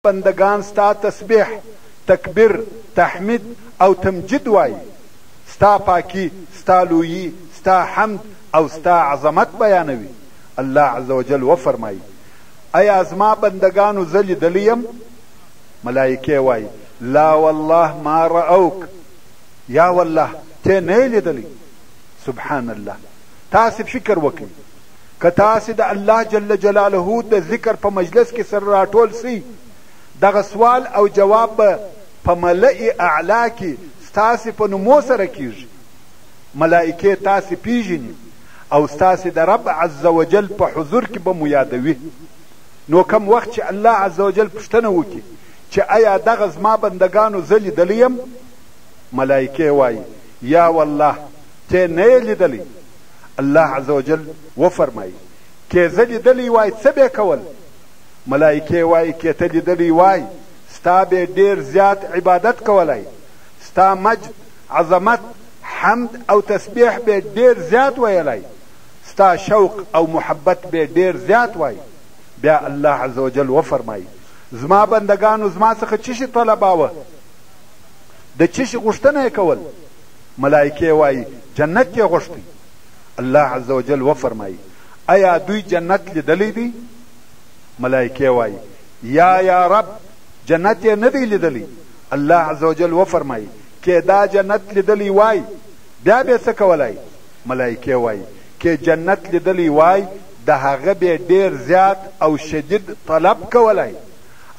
بندگان ستا تسبیح، تکبیر، تحمید او تمجید وای، ستا پاکی، ستا لویی، ستا حمد او ستا عظمت بیانوي. الله عز وجل وفرمایي ایا زما بندگانو زه لیدلی یم؟ ملائکه وای لا والله ما رأوک، یا والله ته نه لیدلی. سبحان الله. تاسو فکر وکړئ که تاسو د الله جل جلاله د ذکر په مجلس کې سره راټول سئ، دغه سوال او جواب به په ملأ اعلی کې ستاسې په نومو سره کیږي. ملائکې تاسې پیژني او ستاسې د رب عز وجل په حضور کې به مو یادوي. نو کم وخت چې الله عز وجل پوښتنه وکړي چې آیا دغه زما بندگانو زه لیدلی یم؟ ملائکې وایي یا والله ته نه یې لیدلی. الله عز وجل وفرمایي که زه لیدلی وای څه به کول؟ ملائکې وایي که ته لیدلی وای ستا به ډېر زیات عبادت کولای، ستا مجد، عظمت، حمد او تسبیح به ډېر زیات ویلای، ستا شوق او محبت به ډېر زیات وای. بیا الله عز وجل وفرمایي زما بندگانو زما څخه څه شي طلباوه؟ د څه شي غوښتنه یې کول؟ ملائکې وایي جنت یې غوښتی. الله عز وجل وفرمایي ایا دوی جنت لیدلی دی؟ ملائکې وایي یا رب جنت یې نه دی لیدلی. الله عز وجل وفرمایي که دا جنت لیدلی وای بیا به څه کولای؟ ملائکې وایي که جنت لیدلی وای د هغه به ډېر زیات او شدید طلب کولای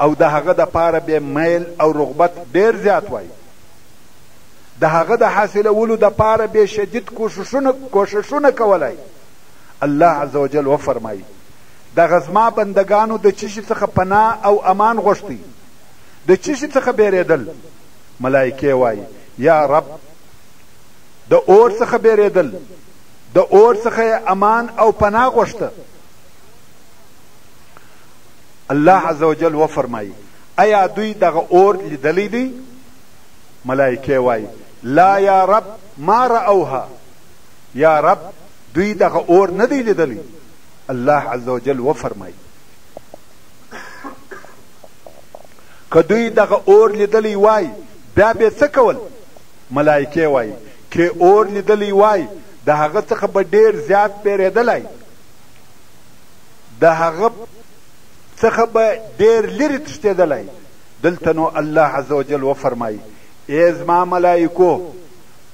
او د هغه دپاره به میل او رغبت ډېر زیات وای. د هغه د حاصلولو دپاره به شدید کوششونه کولای. الله عز وجل وفرمایي دغه زما بندگانو د څه شي څخه پناه او امان غوښتی، د څه شي څخه بیرېدل؟ ملائکې وایي یا رب د اور څخه بیرېدل، د اور څخه امان او پناه غوښته. الله عز وجل وفرمایي ایا دوی دغه اور لیدلی دی؟ ملائکې وایي لا یا رب ما رأوها، یا رب دوی دغه اور نه دی لیدلی. الله عز وجل وفرمایي که دوی دغه اور لیدلی وای بیا به څه کول؟ ملائکې وایي که اور لیدلی وای د هغه څخه به ډېر زیات بیرېدلی، د هغه څخه به ډېر لرې تښتېدلی. دلته نو الله عز وجل وفرمایي ای زما ملائکو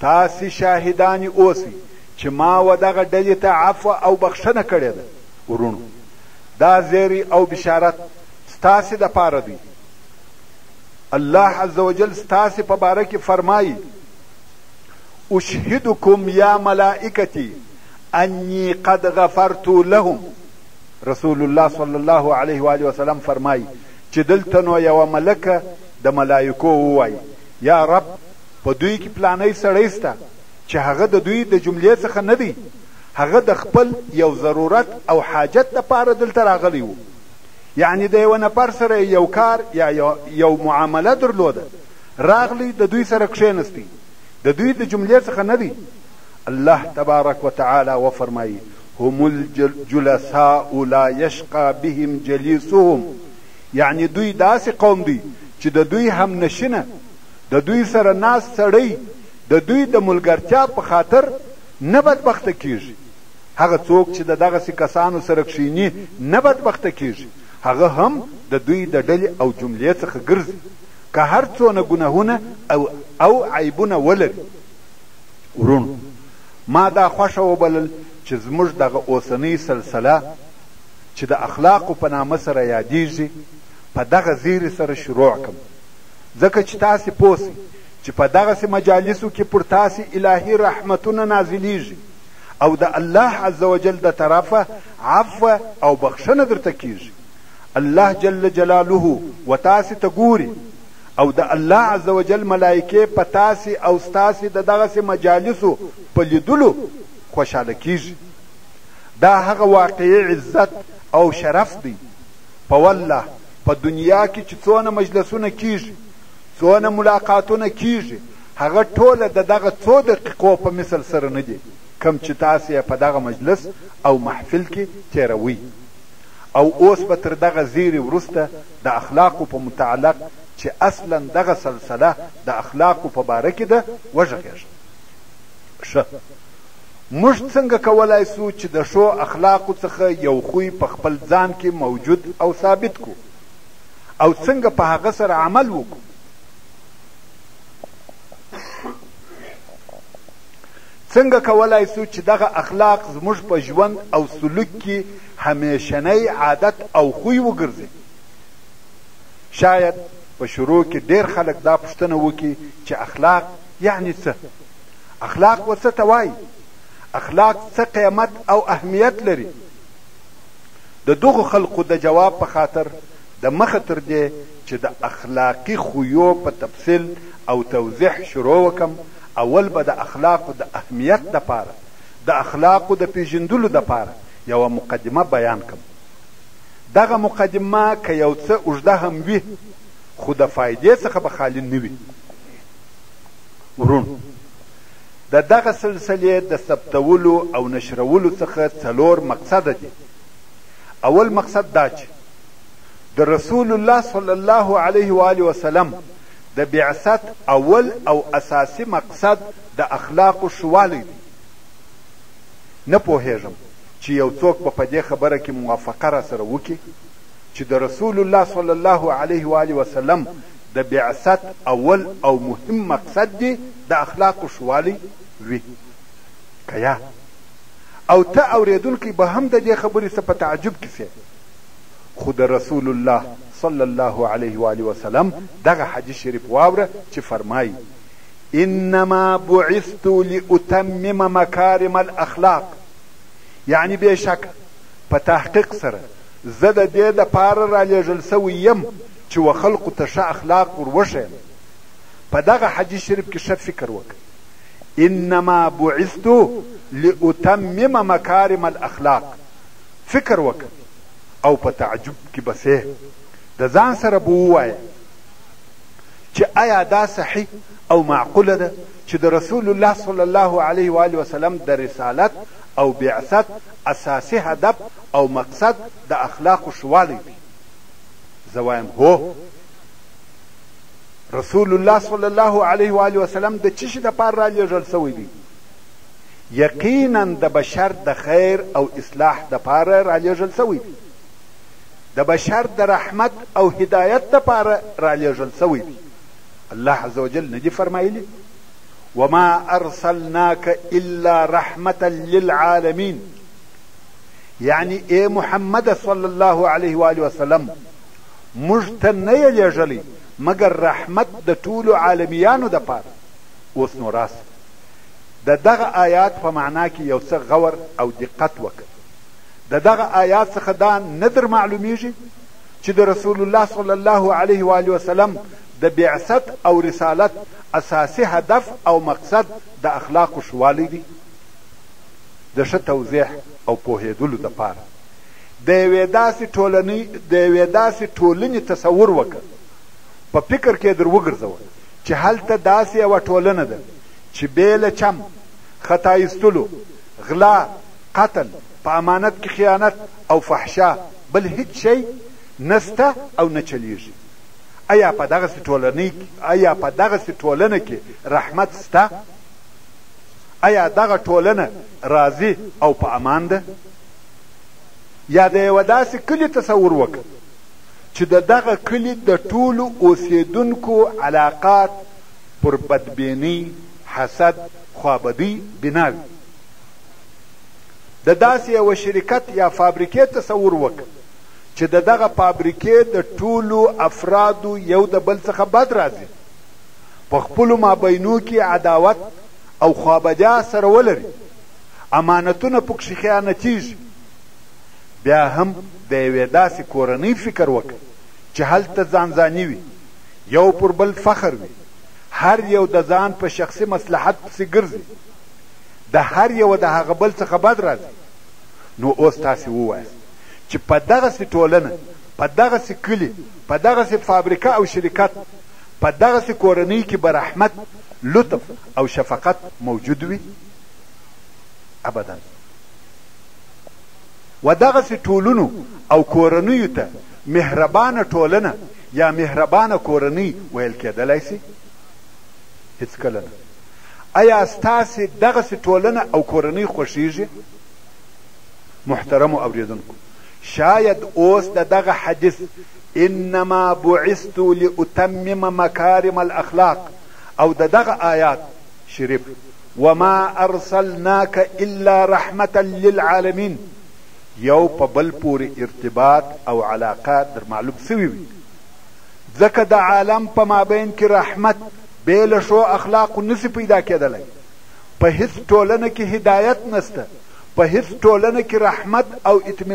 تاسې شاهدانې اوسئ چې ما و دغه ډلې ته عفو او بخښنه کړې ده. ورونو دا زیری او بشارت ستاسې دپاره دی. الله عز وجل ستاسې په باره کې فرمایي اشهدکم یا ملائکتی انی قد غفرت لهم. رسول الله صلی الله علیه و آله وسلم فرمایي چې دلته نو یوه ملکه د ملائکو ووایي یا رب په دوی کې پلانی سړی سته چې هغه د دوی د جملې څخه نه دی، هغه د خپل یو ضرورت او حاجت دپاره دلته راغلی و، یعنی د یو نفر سره یو کار یا یو معامله درلوده، راغلی د دوی سره کښېنستی، د دوی د جملې څخه نه دی. الله تبارک وتعالی وفرمایي هم الجلساء لا یشقى بهم جلیسهم، یعنی دوی داسې قوم دی چې د دوی هم نشینه، د دوی سره ناست سړی د دوی د ملګرتیا په خاطر نه بدبخته کیږي. هغه څوک چې د دغسې کسانو سره کښېني نه بدبخته کیږي، هغه هم د دوی د ډلې او جملې څخه ګرځي که هر څونه ګناهونه او عیبونه ولري. ورونو ما دا خوښه وبلل چې زموږ دغه اوسنۍ سلسله چې د اخلاقو په نامه سره یادیږي په دغه زیري سره شروع کړم، ځکه چې تاسې پوه سئ چې په دغسې مجالسو کې پر تاسې الهي رحمتونه نازلیږي او د الله عز وجل د طرفه عفو او بخښنه درته کیږي. الله جل جلاله و تاسې ته ګوري او د الله عز وجل ملائکې په تاسې او ستاسې د دغسې مجالسو په لیدلو خوشحاله کیږي. دا هغه واقعي عزت او شرف دی. په والله په دنیا کې چې څونه مجلسونه کیږي، څونه ملاقاتونه کیږي، هغه ټوله د دغه څو دقیقو په مثل سره نه دي کم چې تاسې په دغه مجلس او محفل کې تیروي. او اوس به تر دغه زیری وروسته د اخلاقو په متعلق چې اصلا دغه سلسله د اخلاقو په باره کې ده وږغېږم. ښه، موږ څنګه کولای سو چې د ښو اخلاقو څخه یو خوی په خپل ځان کې موجود او ثابت کو او څنګه په هغه سره عمل وکړو؟ څنګه کولای سو چې دغه اخلاق زموږ په ژوند او سلوک کې همیشنی عادت او خوی وګرځي؟ شاید په شروع کې ډیر خلک دا پوښتنه وکړي چې اخلاق یعنی څه؟ اخلاق و څه ته وایي؟ اخلاق څه قیمت او اهمیت لري؟ د دغو خلقو د جواب په خاطر د مخه تر دې چې د اخلاقی خویو په تفصیل او توضیح شروع وکم، اول به د اخلاقو د اهمیت دپاره، د اخلاقو د پیژندلو دپاره یوه مقدمه بیان کم. دغه مقدمه که یو څه اوږده هم وي خو د فایدې څخه به خالي نه وي. ورونو، د دغه سلسلې د ثبتولو او نشرولو څخه 4 مقصده دي. اول مقصد دا چې د رسول الله صلی الله علیه و آله وسلم د بعثت اول او اساسی مقصد د اخلاقو شوالی دی. نه پوهیږم چې یو څوک به په دې خبره کې موافقه را سره وکړي چې د رسول الله صلی الله علیه و آله وسلم د بعثت اول او مهم مقصد دی د اخلاقو شوالی وي که یا او ته اوریدونکی به هم د دې خبرې څه په تعجب کې سې. خو د رسول الله صلی الله علیه و آله وسلم دغه حدیث شریف واوره چې فرمایي انما بعثت لاتمم مکارم الاخلاق، یعنی بېشک په تحقیق سره زه د دې دپاره رالیږل سوی یم چې و خلقو ته ښه اخلاق ور وښیم. په دغه حدیث شریف کې ښه فکر وکړه. انما بعثت لاتمم مکارم الاخلاق، فکر وکړه او په تعجب کې بسې د ځان سره به ووایه چې آیا دا صحیح او معقوله ده چې د رسول الله صلی الله علیه و آله وسلم د رسالت او بعثت اساسی هدف او مقصد د اخلاقو شوالی دی؟ زه وایم هو. رسول الله صلی الله علیه و آله وسلم د څه شي دپاره رالیږل سوی دی؟ یقینا د بشر د خیر او اصلاح دپاره رالیږل سوی دی، د بشر د رحمت او هدایت دپاره رالیږل سوی دی. الله عز وجل ندی فرمایلی وما ارسلناک الا رحمة للعالمین، یعنی ای محمد صلی الله علیه و آله وسلم موږ ته نه یې لیږلی مگر رحمت د ټولو عالمیانو دپاره. اوس نو راس د دغه آیات په معنا کې یو څه غور او دقت وکړه. د دغه آیات څخه دا نه در معلومیږي چې د رسول الله صلی الله علیه و آله وسلم د بعثت او رسالت اساسی هدف او مقصد د اخلاقو شوالی دی؟ د ښه توضیح او پوهېدلو دپاره د یوې داسې ټولنې تصور وکړه، په فکر کې در وګرځوه چې هلته داسې یوه ټولنه ده چې بې له چم، خطا ایستلو، غلا، قتل، په امانت کې خیانت او فحشا بل هیڅ شی نسته او نه چلیږي. آیا په دغسې ټولنه کې رحمت سته؟ آیا دغه ټولنه راضي او په امان ده؟ یا د یوه داسې کلي تصور وکړه چې د دغه کلي د ټولو اوسېدونکو علاقات پر بدبینۍ، حسد، خوابدۍ بنا وي. د داسې یوه شرکت یا فابریکې تصور وکړه چې د دغه فابریکې د ټولو افرادو یو د بل څخه بد راځي، په خپلو مابینو کې عداوت او خوابدیا سره ولري، امانتونه پکښې خیانتیږي. بیا هم د یوې داسې کورنۍ فکر وکړه چې هلته ځانځاني وي، یو پر بل فخر وي، هر یو د ځان په شخصي مصلحت پسې ګرځي، د هر یو د هغه بل څخه بد راځي. نو اوس تاسې ووایاست چې په دغسې ټولنه، په دغسې کلي، په دغسې فابریکه او شرکت، په دغسې کورنۍ کې به رحمت، لطف او شفقت موجود وي؟ ابدا. و دغسې ټولنو او کورنیو ته مهربانه ټولنه یا مهربانه کورنۍ ویل کېدلی سي؟ هېڅکله نه. آیا ستاسې دغسې ټولنه او کورنۍ خوښیږي؟ محترمو اوریدونکو، شاید اوس د دغه حدیث انما بعثت لاتمم مکارم الاخلاق او د دغه آیات شریف وما ارسلناک الا رحمة للعالمین یو په بل پورې ارتباط او علاقه در معلوم سوي وي، ځکه د عالم په مابین کې رحمت بې له ښو اخلاقو نسي پیدا کېدلی. په هیڅ ټولنه کې هدایت نسته، په هیڅ ټولنه کې رحمت او اطمینان